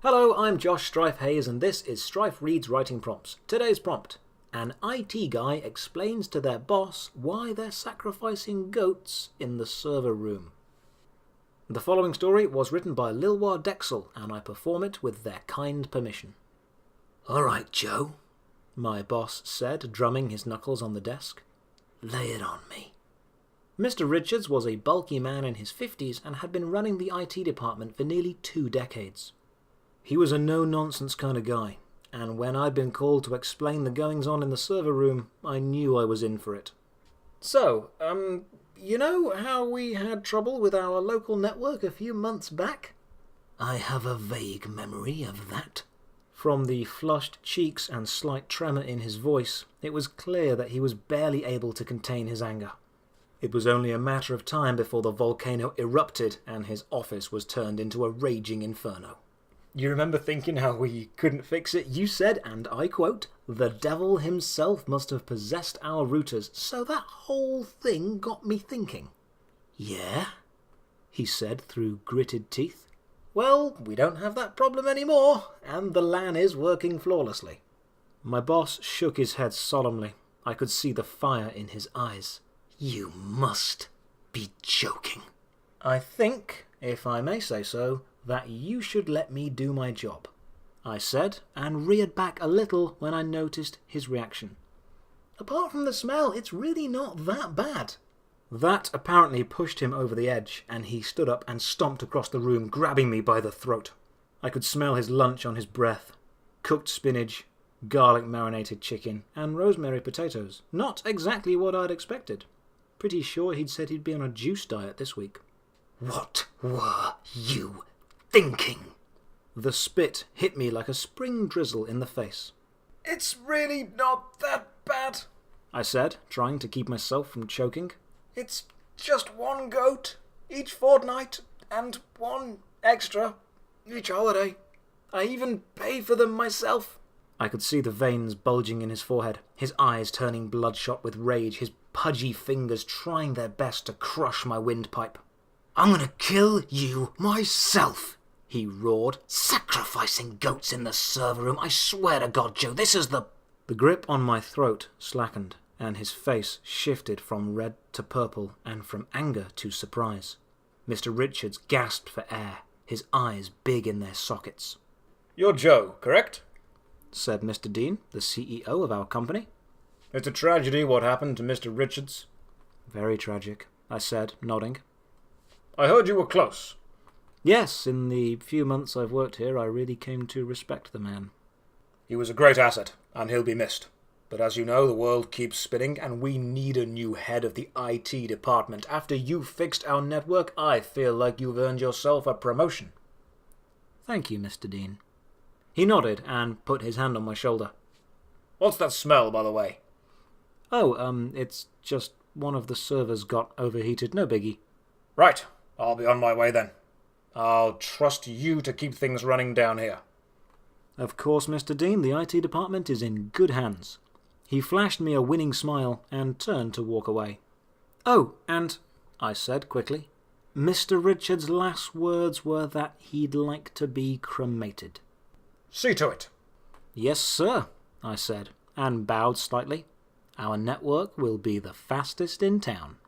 Hello, I'm Josh Strife Hayes and this is Strife Reads Writing Prompts. Today's prompt: an IT guy explains to their boss why they're sacrificing goats in the server room. The following story was written by Lilwa Dexel and I perform it with their kind permission. "Alright, Joe," my boss said, drumming his knuckles on the desk. "Lay it on me." Mr. Richards was a bulky man in his 50s and had been running the IT department for nearly 2 decades. He was a no-nonsense kind of guy, and when I'd been called to explain the goings-on in the server room, I knew I was in for it. "So, you know how we had trouble with our local network a few months back?" "I have a vague memory of that." From the flushed cheeks and slight tremor in his voice, it was clear that he was barely able to contain his anger. It was only a matter of time before the volcano erupted and his office was turned into a raging inferno. "You remember thinking how we couldn't fix it? You said, and I quote, 'The devil himself must have possessed our routers, so that whole thing got me thinking.'" "Yeah?" he said through gritted teeth. "Well, we don't have that problem anymore, and the LAN is working flawlessly." My boss shook his head solemnly. I could see the fire in his eyes. "You must be joking." "I think, if I may say so, that you should let me do my job," I said, and reared back a little when I noticed his reaction. "Apart from the smell, it's really not that bad." That apparently pushed him over the edge, and he stood up and stomped across the room, grabbing me by the throat. I could smell his lunch on his breath: cooked spinach, garlic marinated chicken, and rosemary potatoes. Not exactly what I'd expected. Pretty sure he'd said he'd be on a juice diet this week. "What were you thinking?" The spit hit me like a spring drizzle in the face. "It's really not that bad," I said, trying to keep myself from choking. "It's just one goat each fortnight, and one extra each holiday. I even pay for them myself." I could see the veins bulging in his forehead, his eyes turning bloodshot with rage, his pudgy fingers trying their best to crush my windpipe. "I'm gonna kill you myself," he roared. "Sacrificing goats in the server room. I swear to God, Joe, this is the..." The grip on my throat slackened, and his face shifted from red to purple and from anger to surprise. Mr. Richards gasped for air, his eyes big in their sockets. "You're Joe, correct?" said Mr. Dean, the CEO of our company. "It's a tragedy what happened to Mr. Richards." "Very tragic," I said, nodding. "I heard you were close." "Yes, in the few months I've worked here, I really came to respect the man." "He was a great asset, and he'll be missed. But as you know, the world keeps spinning, and we need a new head of the IT department. After you fixed our network, I feel like you've earned yourself a promotion." "Thank you, Mr. Dean." He nodded and put his hand on my shoulder. "What's that smell, by the way?" "Oh, it's just one of the servers got overheated, no biggie." "Right, I'll be on my way then. I'll trust you to keep things running down here." "Of course, Mr. Dean, the IT department is in good hands." He flashed me a winning smile and turned to walk away. "Oh, and," I said quickly, "Mr. Richards' last words were that he'd like to be cremated." "See to it." "Yes, sir," I said, and bowed slightly. "Our network will be the fastest in town."